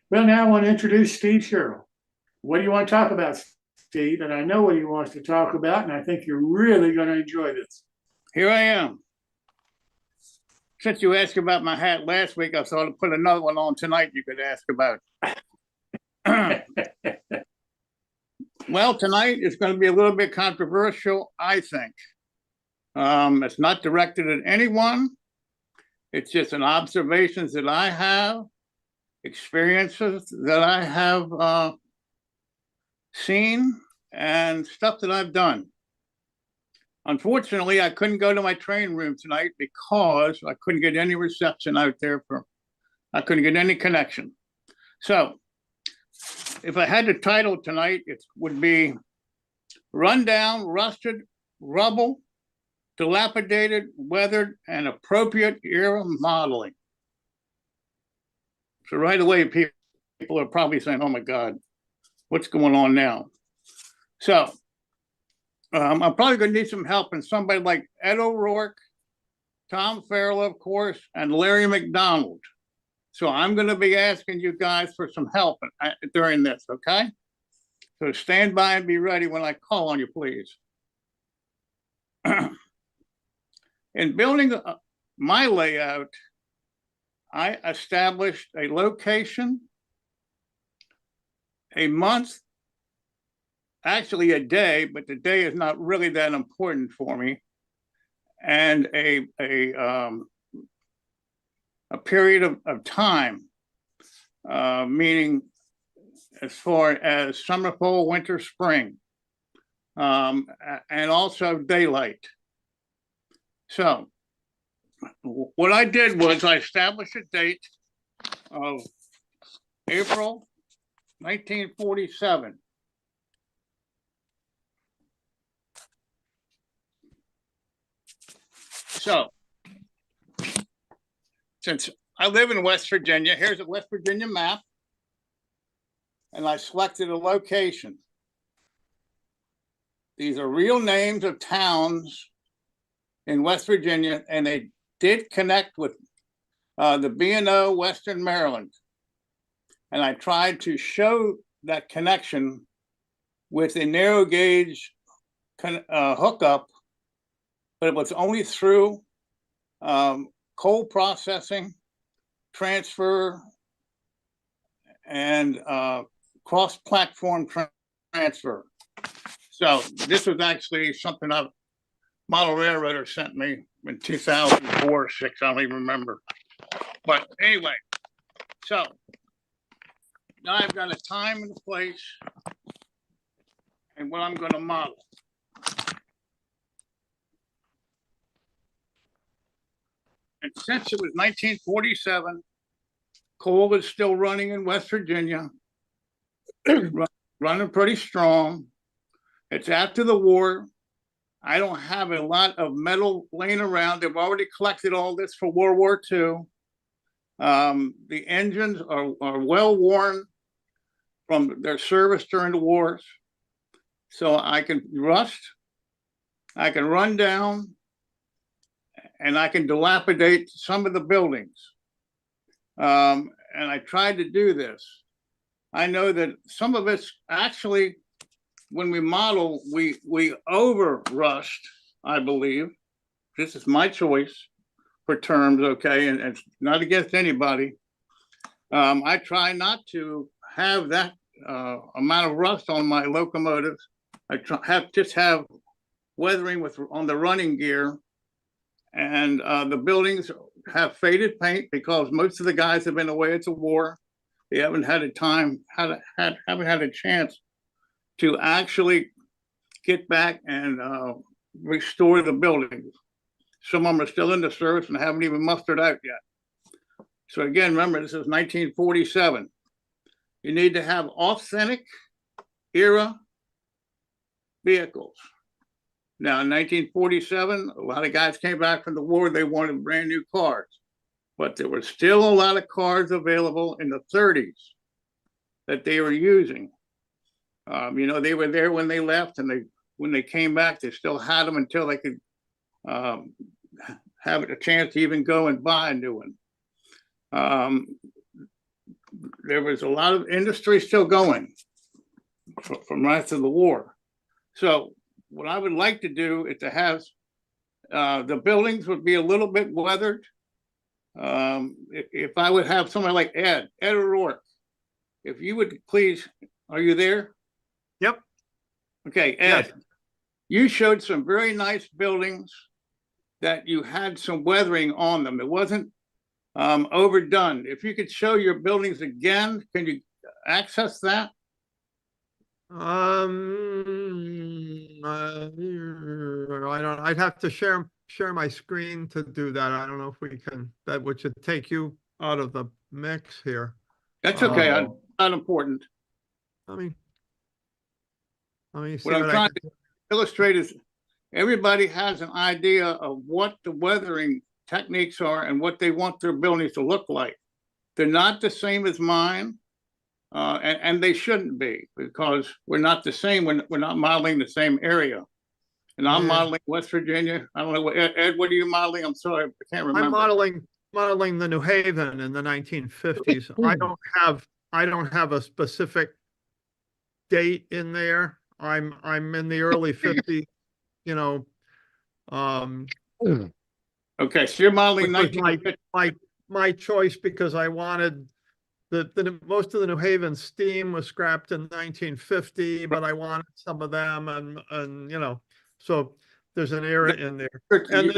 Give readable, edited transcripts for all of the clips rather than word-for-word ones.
Well, now I want to introduce Steve Sherrill. What do you want to talk about, Steve? And I know what he wants to talk about, and I think you're really going to enjoy this. Here I am. Since you asked about my hat last week, I thought I'd put another one on tonight you could ask about. Well, tonight is going to be a little bit controversial, I think. It's not directed at anyone. It's just an observations that I have, experiences that I have seen, and stuff that I've done. Unfortunately, I couldn't go to my training room tonight because I couldn't get any reception out there I couldn't get any connection. So if I had the title tonight, it would be Rundown, Rusted, Rubble, Dilapidated, Weathered, and Appropriate Era Modeling. So right away, people are probably saying, oh my God, what's going on now? So I'm probably going to need some help in somebody like Ed O'Rourke, Tom Farrell, of course, and Larry McDonald. So I'm going to be asking you guys for some help during this, okay? So stand by and be ready when I call on you, please. In building my layout, I established a location, a month, actually a day, but the day is not really that important for me, and a period of time, meaning as far as summer, fall, winter, spring, and also daylight. So what I did was I established a date of April 1947. So since I live in West Virginia, here's a West Virginia map, and I selected a location. These are real names of towns in West Virginia, and they did connect with the B&O Western Maryland. And I tried to show that connection with a narrow gauge hookup, but it was only through coal processing, transfer, and cross-platform transfer. So this was actually something a model railroader sent me in 2004 or 6, I don't even remember. But anyway, so now I've got a time and a place and what I'm going to model. And since it was 1947, coal is still running in West Virginia, running pretty strong. It's after the war. I don't have a lot of metal laying around. They've already collected all this for World War II. The engines are well worn from their service during the wars. So I can rust, I can run down, and I can dilapidate some of the buildings. And I tried to do this. I know that some of it's actually, when we model, we over rust, I believe. This is my choice for terms, okay, and it's not against anybody. I try not to have that amount of rust on my locomotives. I just have weathering on the running gear, and the buildings have faded paint because most of the guys have been away at the war. They haven't had a haven't had a chance to actually get back and restore the buildings. Some of them are still in the service and haven't even mustered out yet. So again, remember, this is 1947. You need to have authentic era vehicles. Now, in 1947, a lot of guys came back from the war. They wanted brand new cars, but there were still a lot of cars available in the 30s that they were using. They were there when they left, and when they came back, they still had them until they could have a chance to even go and buy a new one. there was a lot of industry still going from right after the war. So what I would like to do is to have the buildings would be a little bit weathered. If I would have somebody like Ed O'Rourke, if you would please, are you there? Yep. Okay, Ed, you showed some very nice buildings that you had some weathering on them. It wasn't overdone. If you could show your buildings again, can you access that? I don't, I'd have to share my screen to do that. I don't know if we can, that would should take you out of the mix here. That's okay, not important. Let me see What I'm what I trying can to illustrate is everybody has an idea of what the weathering techniques are and what they want their buildings to look like. They're not the same as mine, and they shouldn't be, because we're not the same. We're not modeling the same area. And I'm modeling West Virginia. I don't know what Ed, what are you modeling? I'm sorry, I can't remember. I'm modeling the New Haven in the 1950s. I don't have a specific date in there. I'm in the early 50s, you know. Okay, so you're modeling Which was 1950. my choice, because I wanted the most of the New Haven steam was scrapped in 1950, but I wanted some of them, and you know, so there's an era in there. And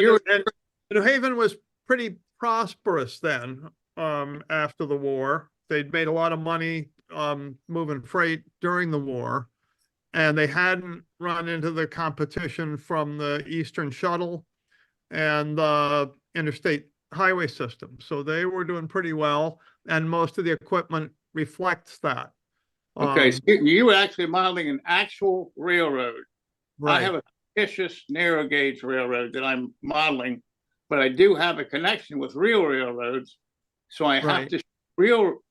New Haven was pretty prosperous then, after the war. They'd made a lot of money moving freight during the war, and they hadn't run into the competition from the Eastern Shuttle and the interstate highway system. So they were doing pretty well, and most of the equipment reflects that. Okay, so you were actually modeling an actual railroad. Right. I have a fictitious narrow gauge railroad that I'm modeling, but I do have a connection with real railroads. So I have to real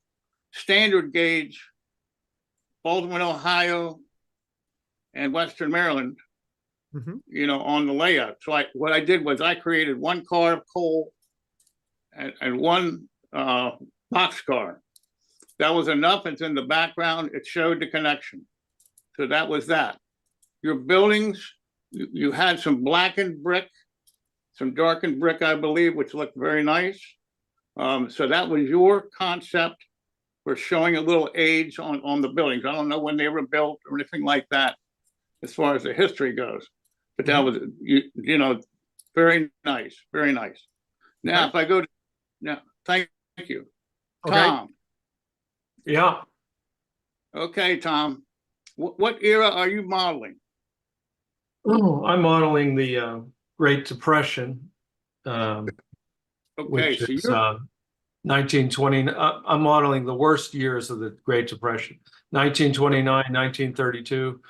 standard gauge Baltimore, Ohio, and Western Maryland, you know, on the layout. So what I did was I created one car of coal and one box car. That was enough. It's in the background. It showed the connection. So that was that. Your buildings, you had some blackened brick, some darkened brick, I believe, which looked very nice. So that was your concept for showing a little age on the buildings. I don't know when they were built or anything like that, as far as the history goes. But that was, you know, very nice, very nice. Now, if I go to, now, thank you. Okay. Tom. Yeah. Okay, Tom. What era are you modeling? Oh, I'm modeling the Great Depression, Okay, which so is you're 1920. I'm modeling the worst years of the Great Depression, 1929, 1932,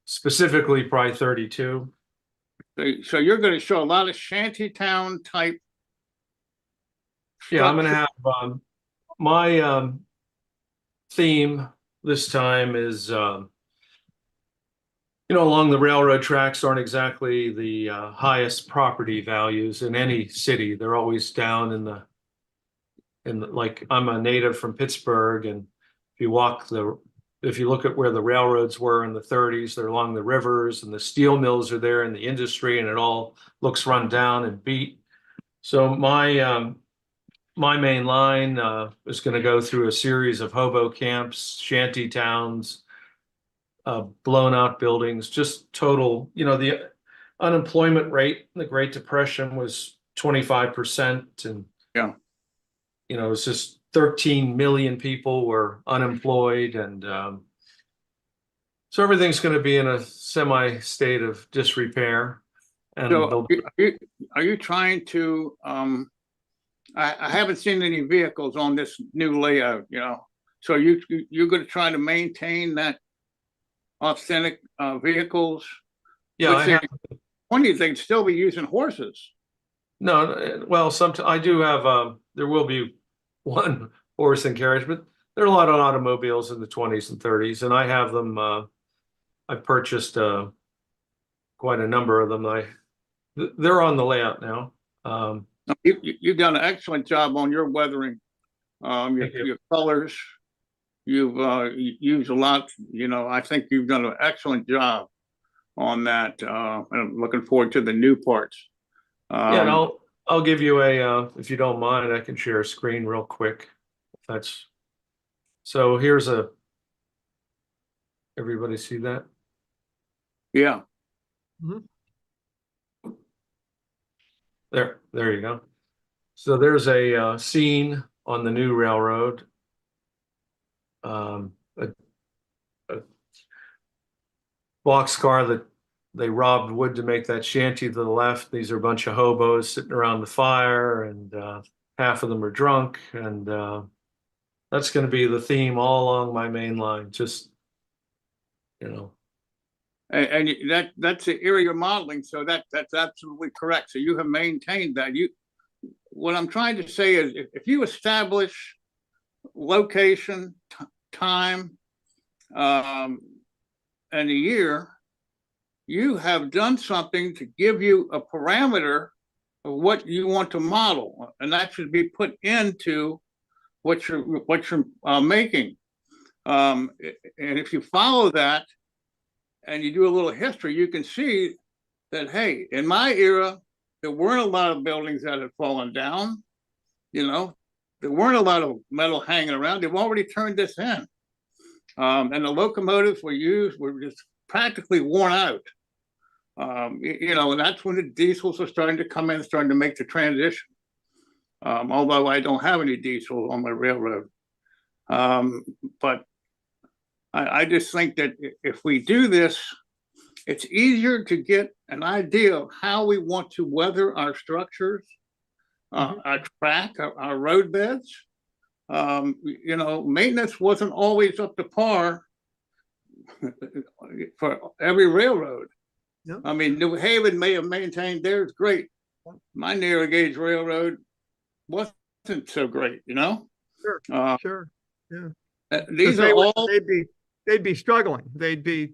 specifically probably 32. so you're going to show a lot of shantytown type. Yeah, I'm going to have my theme this time is, you know, along the railroad tracks aren't exactly the highest property values in any city. They're always down in the, like, I'm a native from Pittsburgh, and if you look at where the railroads were in the 30s, they're along the rivers, and the steel mills are there in the industry, and it all looks run down and beat. So my main line is going to go through a series of hobo camps, shanty towns, blown out buildings, just total, you know, the unemployment rate in the Great Depression was 25%. And, you know, it's just 13 million people were unemployed. And so everything's going to be in a semi state of disrepair. And so are you trying to, I haven't seen any vehicles on this new layout, you know, so you're going to try to maintain that authentic vehicles? yeah, 20s, they'd still be using horses. No, well, I do have, there will be one horse and carriage, but there are a lot of automobiles in the 20s and 30s, and I have them, I purchased quite a number of them. They're on the layout now. You've done an excellent job on your weathering, your colors. used a lot, I think you've done an excellent job on that. And I'm looking forward to the new parts. Yeah, and I'll give you if you don't mind, I can share a screen real quick. So here's everybody see that? Yeah. There you go. So there's a scene on the new railroad. A boxcar that they robbed wood to make that shanty to the left. These are a bunch of hobos sitting around the fire, and half of them are drunk. And that's going to be the theme all along my main line. Just, And that's the area modeling. So that's absolutely correct. So you have maintained that. What I'm trying to say is, if you establish location, time, and a year, you have done something to give you a parameter of what you want to model, and that should be put into what you're making. And if you follow that and you do a little history, you can see that, hey, in my era, there weren't a lot of buildings that had fallen down. There weren't a lot of metal hanging around. They've already turned this in. And the locomotives were just practically worn out. And that's when the diesels are starting to come in, starting to make the transition. Although I don't have any diesels on my railroad. But I just think that if we do this, it's easier to get an idea of how we want to weather our structures, our track, our road beds. Maintenance wasn't always up to par for every railroad. Yeah. I mean, New Haven may have maintained theirs great. My narrow gauge railroad wasn't so great, Sure, sure, yeah. These are all they'd be struggling. They'd be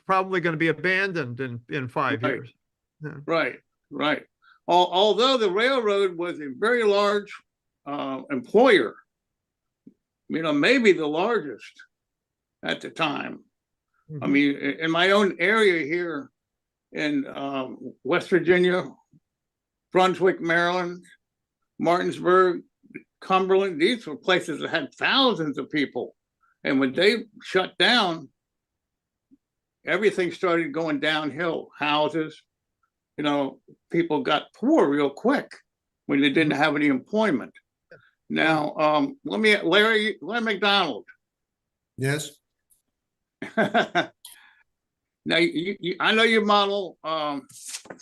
probably going to be abandoned in 5 right. years. Yeah. Right. Although the railroad was a very large employer, maybe the largest at the time. I mean, in my own area here in West Virginia, Brunswick, Maryland, Martinsburg, Cumberland, these were places that had thousands of people. And when they shut down, everything started going downhill. Houses, people got poor real quick when they didn't have any employment. Now, Larry McDonald. Yes. Now, I know you model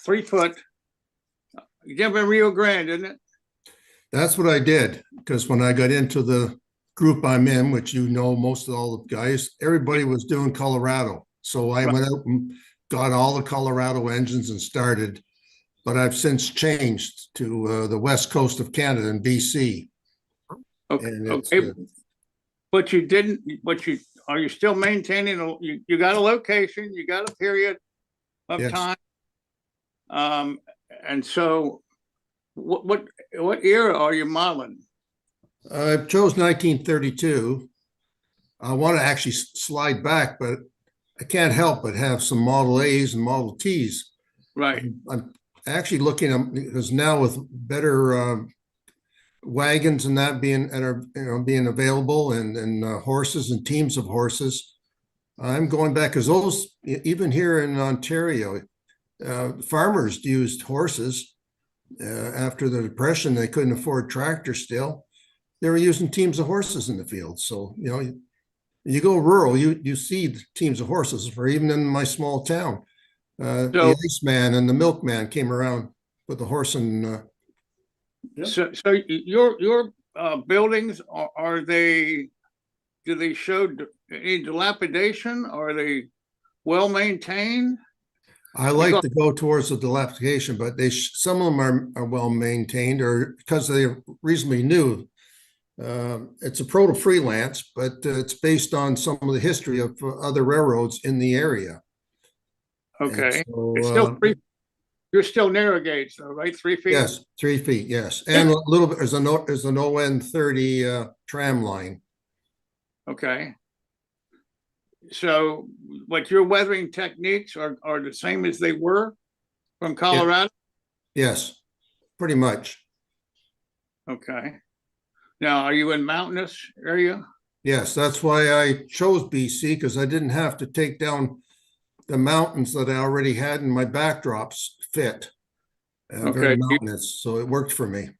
3 foot. You live in Rio Grande, isn't it? That's what I did, because when I got into the group I'm in, which most of all the guys, everybody was doing Colorado. So I went out and got all the Colorado engines and started, but I've since changed to the west coast of Canada in BC. Okay. But you didn't, are you still maintaining, you got a location, you got a period of Yes. time. And so what era are you modeling? I chose 1932. I want to actually slide back, but I can't help but have some Model A's and Model T's. Right. I'm actually looking at, because now with better wagons and that being available, and horses and teams of horses, I'm going back, because those, even here in Ontario, farmers used horses. After the Depression, they couldn't afford tractors still. They were using teams of horses in the field. So, you go rural, you see the teams of horses, or even in my small town. The Iceman and the Milkman came around with the horse and So your buildings, do they show any dilapidation? Are they well maintained? I like to go towards the dilapidation, but some of them are well maintained, or because they're reasonably new. It's a proto freelance, but it's based on some of the history of other railroads in the area. Okay. So, It's still you're still narrow gauge though, right? 3 feet? Yes, 3 feet, yes. And a little bit, there's an ON 30 tram line. Okay. So what your weathering techniques are the same as they were from Colorado? Yes, pretty much. Okay. Now, are you in mountainous area? Yes, that's why I chose BC, because I didn't have to take down the mountains that I already had in my backdrops fit. Very Okay. mountainous, so it worked for me.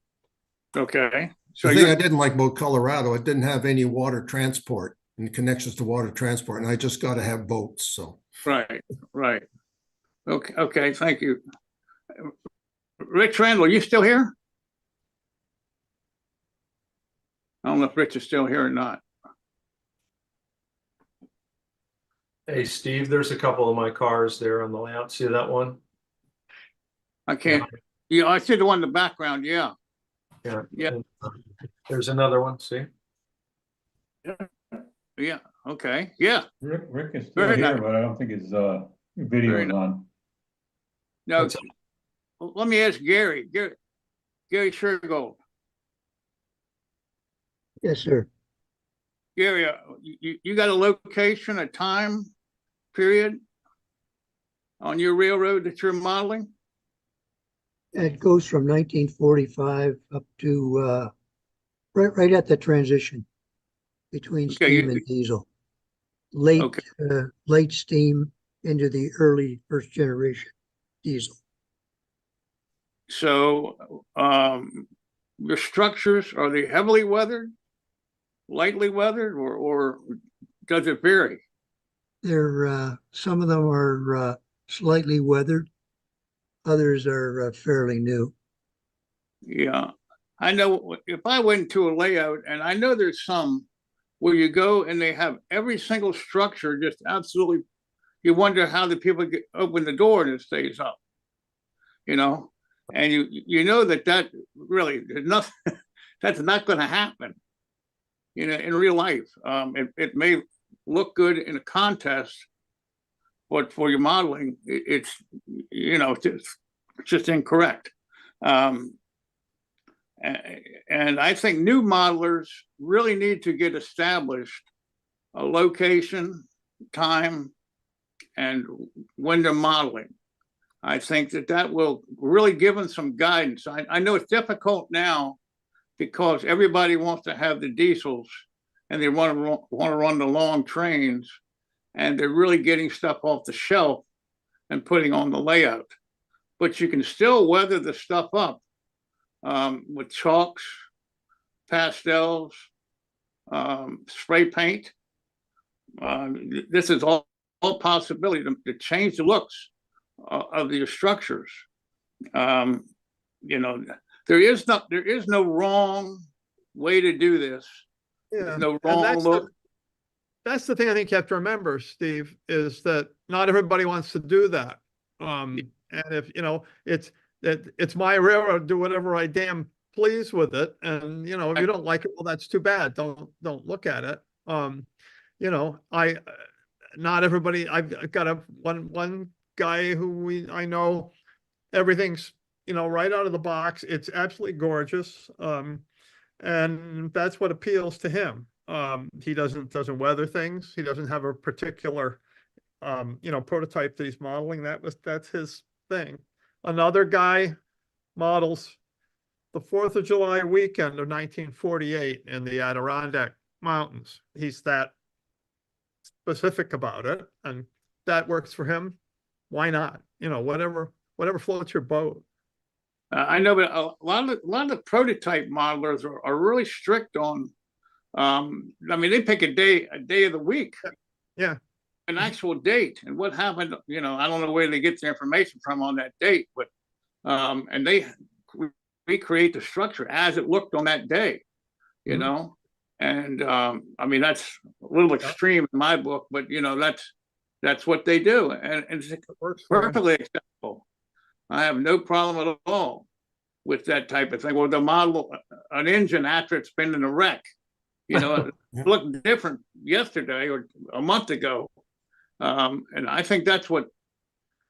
Okay. So The thing I you're, didn't like about Colorado, it didn't have any water transport and connections to water transport, and I just got to have boats. So right, right. Okay, okay, thank you. Rich Randall, you still here? I don't know if Rich is still here or not. Hey, Steve, there's a couple of my cars there on the layout. See that one? I can't, yeah, I see the one in the background, yeah. Yeah. Yeah. And, there's another one, see? Yeah, okay, yeah. Rick is still Very here, nice. but I don't think his video Very is nice. on. No, What's- let me ask Gary Sherrill. Yes, sir. Gary, you got a location, a time period on your railroad that you're modeling? It goes from 1945 up to right at the transition between Okay, steam and diesel. Late Okay. late steam into the early first generation diesel. So, your structures, are they heavily weathered, lightly weathered, or does it vary? They're some of them are slightly weathered, others are fairly new. Yeah, I know if I went to a layout, and I know there's some where you go and they have every single structure just absolutely, you wonder how the people open the door and it stays up, you know? And you know that really, there's nothing, that's not going to happen, you know, in real life. It may look good in a contest, but for your modeling, it's, you know, it's just incorrect. And I think new modelers really need to get established a location, time, and when they're modeling. I think that will really give them some guidance. I know it's difficult now because everybody wants to have the diesels and they want to run the long trains, and they're really getting stuff off the shelf and putting on the layout. But you can still weather the stuff up with chalks, pastels, spray paint. This is all possibility to change the looks of your structures. You know, there is no wrong way to do this. Yeah. There's no And wrong look. that's the thing I think you have to remember, Steve, is that not everybody wants to do that. And if, you know, it's my railroad, do whatever I damn please with it. And, you know, if you don't like it, well, that's too bad. Don't look at it. You know, not everybody, I've got one guy who I know, everything's, you know, right out of the box. It's absolutely gorgeous. And that's what appeals to him. He doesn't weather things. He doesn't have a particular, you know, prototype that he's modeling. That's his thing. Another guy models the 4th of July weekend of 1948 in the Adirondack Mountains. He's that specific about it, and that works for him. Why not? You know, whatever floats your boat. I know, but a lot of the prototype modelers are really strict on. I mean, they pick a day of the week. Yeah. An actual date, and what happened. You know, I don't know where they get the information from on that date, but and they recreate the structure as it looked on that day. You know, and I mean that's a little extreme in my book, but you know that's what they do, and it's perfectly acceptable. I have no problem at all with that type of thing. Well, the model an engine after it's been in a wreck, you know, it looked different yesterday or a month ago, and I think that's what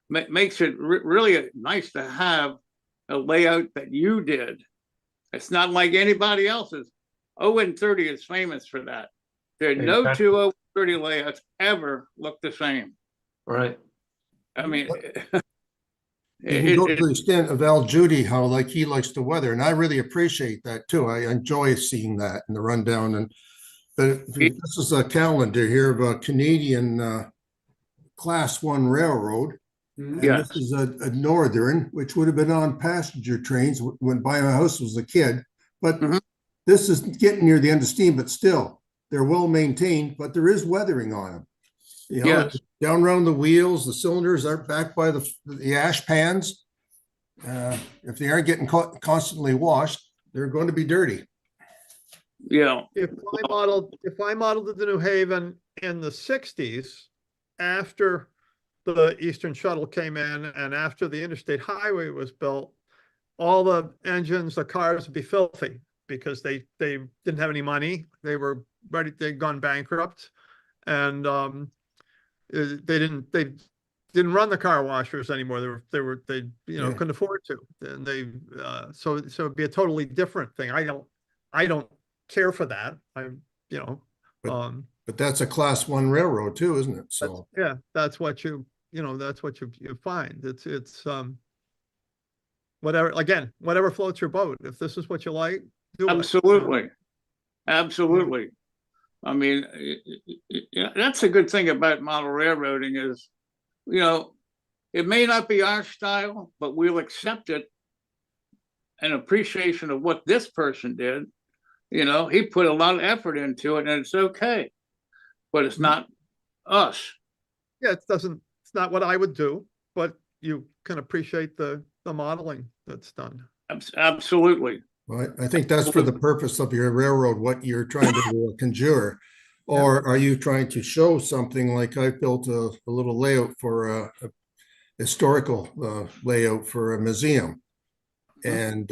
makes it really nice to have a layout that you did. It's not like anybody else's. Owen 30 is famous for that. There are no Exactly. two over 30 layouts ever look the same. Right. I mean, You can go to it, the extent of Al Judy, how like he likes the weather, and I really appreciate that too. I enjoy seeing that in the rundown. And but this is a calendar here of a Canadian Class 1 railroad, and yes. this is a northern, which would have been on passenger trains when by my house was a kid. But Mhm. this is getting near the end of steam, but still they're well maintained. But there is weathering on them. You know, Yes. down around the wheels, the cylinders are back by the ash pans. If they aren't getting constantly washed, they're going to be dirty. Yeah. If I modeled the New Haven in the 60s, after the Eastern Shuttle came in and after the interstate highway was built, all the engines, the cars would be filthy because they didn't have any money. They were ready, they'd gone bankrupt, and they didn't run the car washers anymore. They Yeah. couldn't afford to. And they so it'd be a totally different thing. I don't care for that. But that's a Class 1 railroad too, isn't it? So That's what that's what you find. It's whatever floats your boat. If this is what you like, do it. Absolutely. Absolutely. I mean, that's a good thing about model railroading is, it may not be our style, but we'll accept it. An appreciation of what this person did. He put a lot of effort into it, and it's okay, but it's not us. Yeah, it's not what I would do, but you can appreciate the modeling that's done. Absolutely. well, I think that's for the purpose of your railroad, what you're trying to conjure. Or are you trying to show something like I built a little layout for a historical layout for a museum? And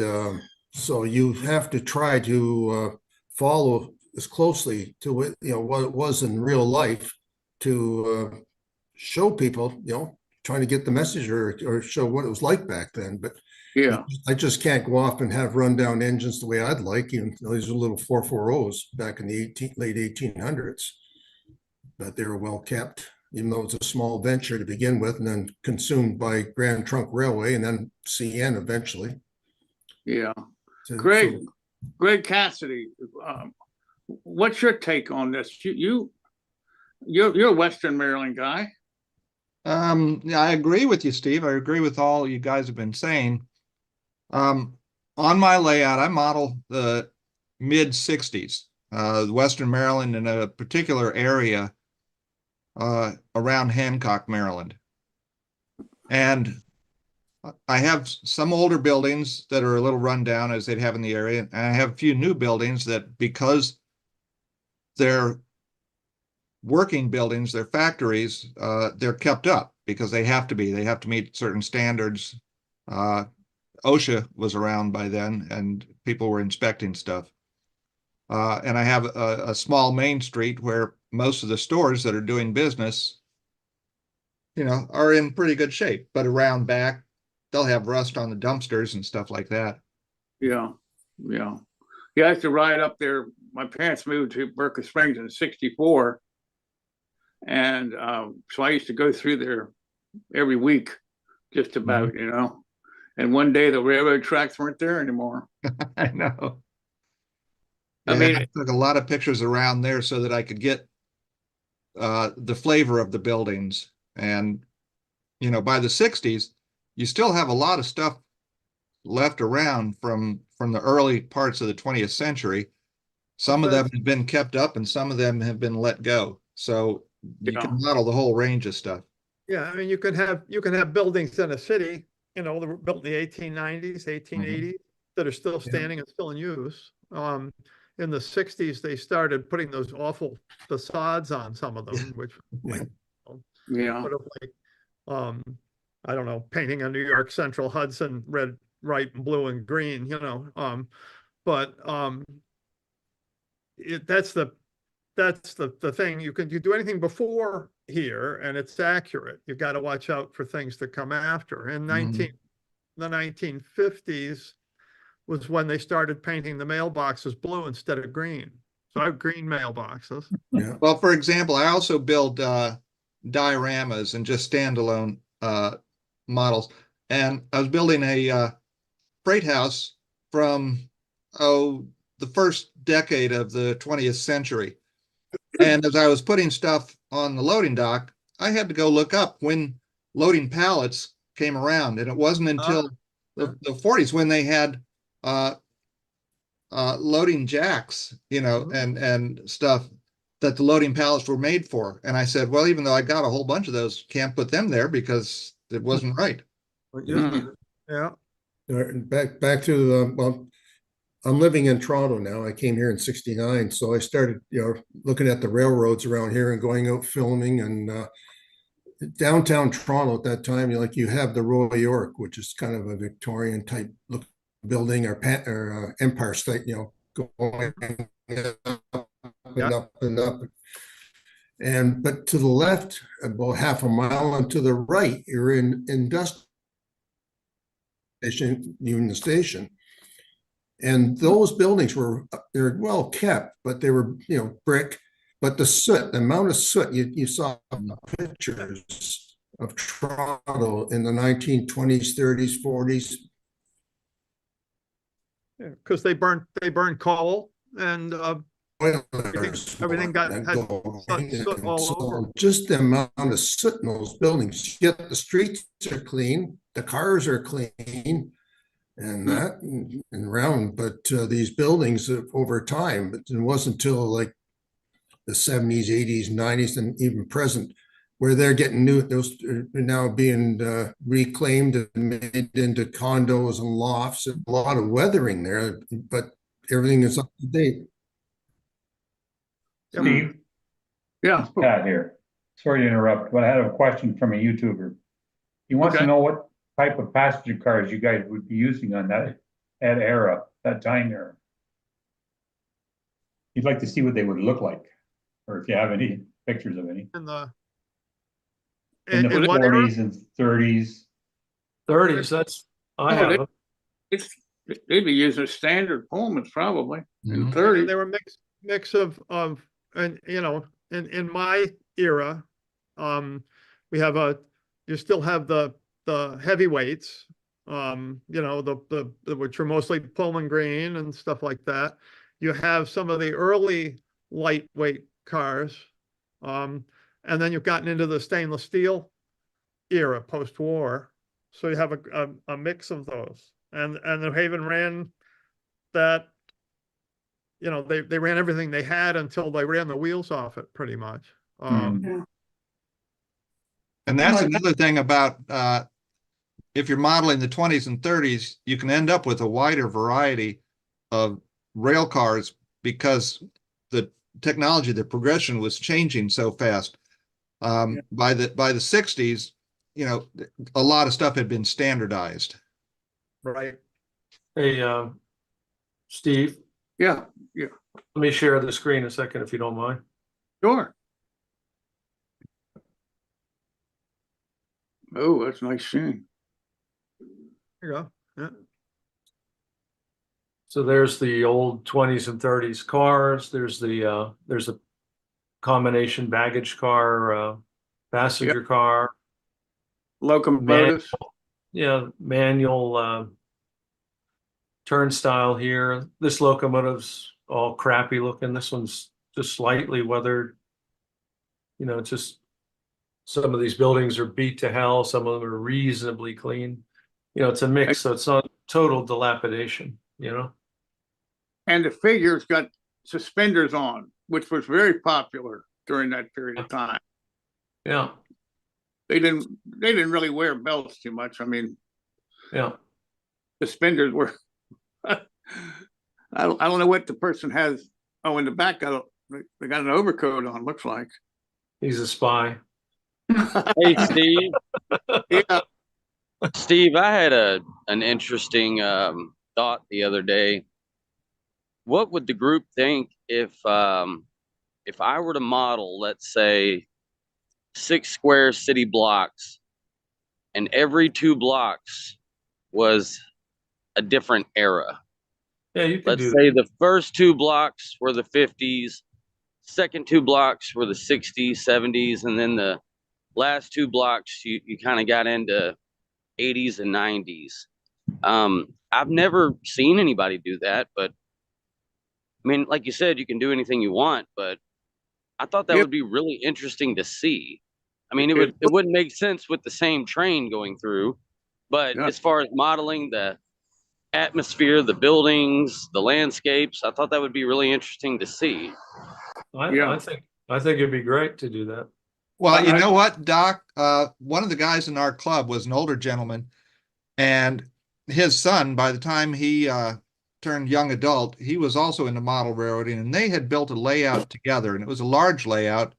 so you have to try to follow as closely to what it was in real life to show people, trying to get the message or show what it was like back then. But Yeah. I just can't go off and have rundown engines the way I'd like. These are little 440s back in the late 1800s, but they were well kept, even though it's a small venture to begin with, and then consumed by Grand Trunk Railway and then CN eventually. Yeah. So- Greg Cassidy, what's your take on this? You're a Western Maryland guy. I agree with you, Steve. I agree with all you guys have been saying. On my layout, I model the mid 60s, Western Maryland in a particular area around Hancock, Maryland. And I have some older buildings that are a little run down as they'd have in the area. And I have a few new buildings that, because they're working buildings, they're factories, they're kept up because they have to be. They have to meet certain standards. OSHA was around by then and people were inspecting stuff. And I have a small main street where most of the stores that are doing business, are in pretty good shape, but around back, they'll have rust on the dumpsters and stuff like that. Yeah. Yeah. I used to ride up there. My parents moved to Berkeley Springs in '64. And so I used to go through there every week, just about, And one day the railroad tracks weren't there anymore. I know. I mean, I took a lot of pictures around there so that I could get the flavor of the buildings. And, by the 60s, you still have a lot of stuff left around from the early parts of the 20th century. Some of them have been kept up and some of them have been let go. So you can model the whole range of stuff. Yeah, I mean, you can have buildings in a city, that were built in the 1890s, 1880s, that are still standing and still in use. In the 60s, they started putting those awful facades on some of them, which sort of like, I don't know, painting a New York Central Hudson red, white, and blue and green, but that's the thing. You do anything before here and it's accurate. You've got to watch out for things that come after. In the 1950s was when they started painting the mailboxes blue instead of green. So I have green mailboxes. Yeah. Well, for example, I also build dioramas and just standalone models. And I was building a freight house from the first decade of the 20th century. And as I was putting stuff on the loading dock, I had to go look up when loading pallets came around. And it wasn't until the 40s when they had loading jacks, and stuff that the loading pallets were made for. And I said, well, even though I got a whole bunch of those, can't put them there because it wasn't right. Mm. Yeah. All right, back to, well, I'm living in Toronto now. I came here in '69, so I started, looking at the railroads around here and going out filming. And downtown Toronto at that time, you have the Royal York, which is kind of a Victorian type look building, or Empire State, going up and up and up. But to the left, about half a mile, and to the right, you're in industrial Union Station. And those buildings they're well kept, but they were, brick. But the amount of soot, you saw pictures of Toronto in the 1920s, 30s, 40s. Because they burn coal and everything had soot all over. Just the amount of soot in those buildings, yet the streets are clean, the cars are clean, and that and round. But these buildings over time, but it wasn't until like the 70s, 80s, 90s, and even present, where they're getting those are now being reclaimed and made into condos and lofts. A lot of weathering there, but everything is up to date. Steve, Yeah. it's Pat here. Sorry to interrupt, but I had a question from a YouTuber. He wants to Okay. know what type of passenger cars you guys would be using on that time era. He'd like to see what they would look like, or if you have any pictures of any. In the In the what era? 40s and 30s. 30s, I Oh, have them. They'd be using standard Pullmans probably in Mhm. 30. They were mix of and in my era, we have you still have the heavyweights, the which are mostly Pullman green and stuff like that. You have some of the early lightweight cars, and then you've gotten into the stainless steel era post-war. So you have a mix of those, and New Haven ran that. They ran everything they had until they ran the wheels off it, pretty much. And that's another thing about if you're modeling the 20s and 30s, you can end up with a wider variety of rail cars because the technology, the progression was changing so fast. By the 60s, a lot of stuff had been standardized. Right. Hey, Steve, Yeah, let me share the screen a second if you don't mind. sure. Oh, that's a nice scene. There you go. Yeah. So there's the old 20s and 30s cars. There's a combination baggage car, passenger car. Locomotives. Manual turnstile here. This locomotive's all crappy looking. This one's just slightly weathered. It's just some of these buildings are beat to hell. Some of them are reasonably clean. It's a mix, so it's not total dilapidation, And the figures got suspenders on, which was very popular during that period of time. Yeah. They didn't really wear belts too much. I mean, Yeah. suspenders were I don't know what the person has. Oh, in the back they got an overcoat on, looks like. He's a spy. Hey, Steve. Yeah. Steve, I had an interesting thought the other day. What would the group think if I were to model, let's say, 6 square city blocks, and every 2 blocks was a different era? Yeah, you can Let's do say that. the first two blocks were the 50s, second two blocks were the 60s, 70s, and then the last two blocks you kind of got into 80s and 90s. I've never seen anybody do that, but I mean, like you said, you can do anything you want, but I thought that Yeah. would be really interesting to see. I mean, It- it wouldn't make sense with the same train going through, but Yeah. as far as modeling the atmosphere, the buildings, the landscapes, I thought that would be really interesting to see. Yeah. I think it'd be great to do that. Well, you I- know what, Doc? One of the guys in our club was an older gentleman, and his son, by the time he turned young adult, he was also into model railroading, and they had built a layout together, and it was a large layout.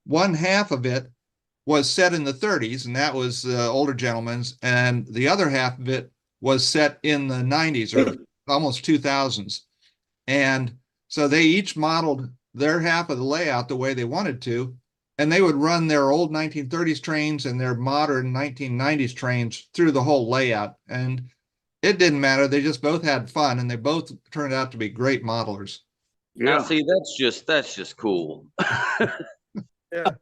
One half of it was set in the 30s, and that was the older gentleman's, and the other half of it was set in the 90s or almost 2000s. And so they each modeled their half of the layout the way they wanted to, and they would run their old 1930s trains and their modern 1990s trains through the whole layout. And it didn't matter. They just both had fun, and they both turned out to be great modelers. Now, Yeah. see, that's just cool. Yeah.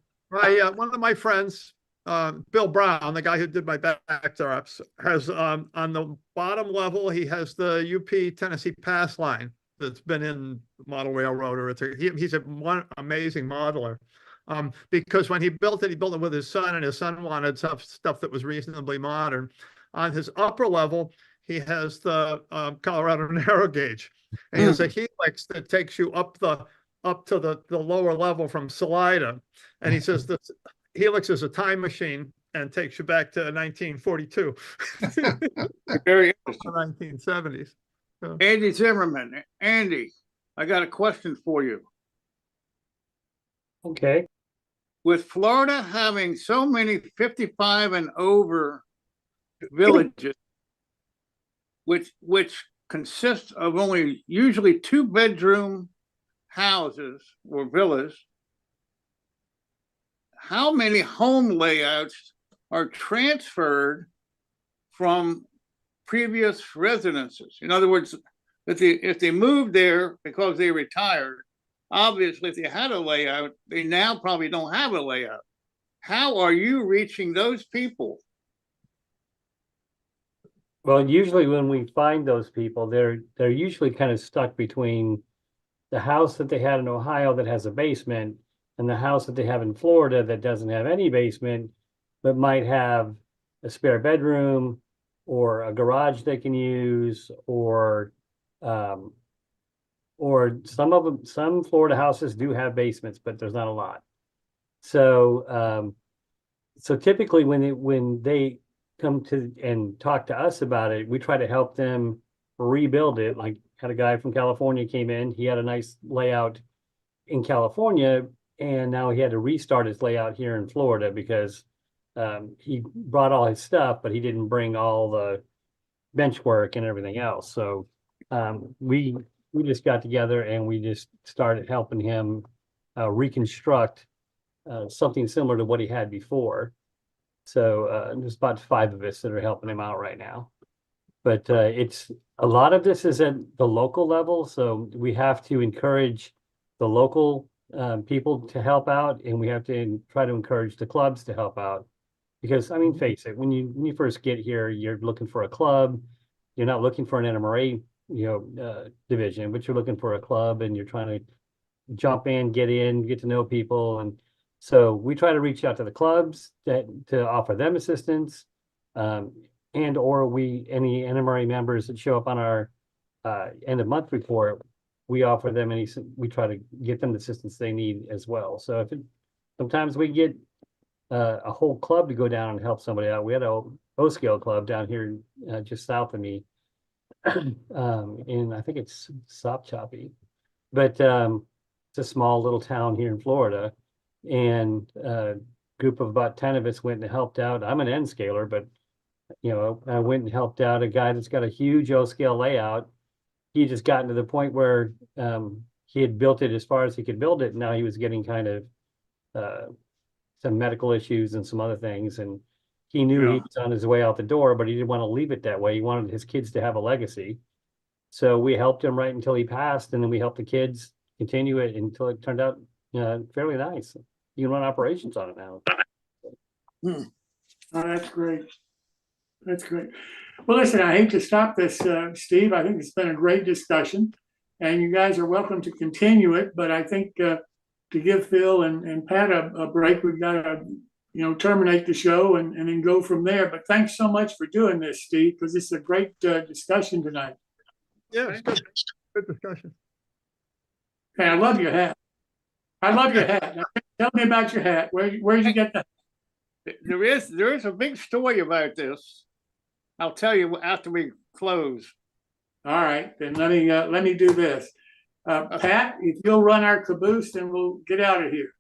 One of my friends, Bill Brown, the guy who did my backdrops, has on the bottom level, he has the UP Tennessee Pass line that's been in model railroader. He's one amazing modeler. Because when he built it with his son, and his son wanted stuff that was reasonably modern. On his upper level, he has the Colorado narrow gauge, and he has a helix that takes you up to the lower level from Salida. And he says that helix is a time machine and takes you back to 1942, Very interesting. 1970s. Andy Zimmerman, Andy, I got a question for you. Okay. With Florida having so many 55 and over villages, which consists of only usually 2-bedroom houses or villas, how many home layouts are transferred from previous residences? In other words, if they moved there because they retired, obviously if they had a layout, they now probably don't have a layout. How are you reaching those people? Well, usually when we find those people, they're usually kind of stuck between the house that they had in Ohio that has a basement and the house that they have in Florida that doesn't have any basement, but might have a spare bedroom or a garage they can use, or some of them, some Florida houses do have basements, but there's not a lot. So so typically when they come to and talk to us about it, we try to help them rebuild it. Like, had a guy from California came in, he had a nice layout in California, and now he had to restart his layout here in Florida because he brought all his stuff, but he didn't bring all the bench work and everything else. So we just got together and we just started helping him reconstruct something similar to what he had before. So there's about 5 of us that are helping him out right now. But it's a lot of this is at the local level, so we have to encourage the local people to help out, and we have to try to encourage the clubs to help out. Because I mean, face it, when you first get here, you're looking for a club. You're not looking for an NMRA, division, but you're looking for a club, and you're trying to jump in, get to know people, and so we try to reach out to the clubs to offer them assistance, and or any NMRA members that show up on our end of month report, we offer them we try to get them the assistance they need as well. So sometimes we get a whole club to go down and help somebody out. We had a O-scale club down here just south of me, in I think it's Sopchoppy, but it's a small little town here in Florida, and a group of about 10 of us went and helped out. I'm an N-scaler, but I went and helped out a guy that's got a huge O-scale layout. He just gotten to the point where he had built it as far as he could build it. And now he was getting kind of some medical issues and some other things. And he knew he Yeah. was on his way out the door, but he didn't want to leave it that way. He wanted his kids to have a legacy. So we helped him right until he passed, and then we helped the kids continue it until it turned out fairly nice. You can run operations on it now. Oh, that's great. That's great. Well, listen, I hate to stop this, Steve. I think it's been a great discussion, and you guys are welcome to continue it. But I think to give Phil and Pat a break, we've got to, terminate the show and then go from there. But thanks so much for doing this, Steve, because it's a great discussion tonight. Yeah, it's good. Good discussion. And I love your hat. I love your hat. Now, tell me about your hat. Where'd you get that? There is a big story about this. I'll tell you after we close. All right, then let me do this. Pat, if you'll run our caboose, then we'll get out of here.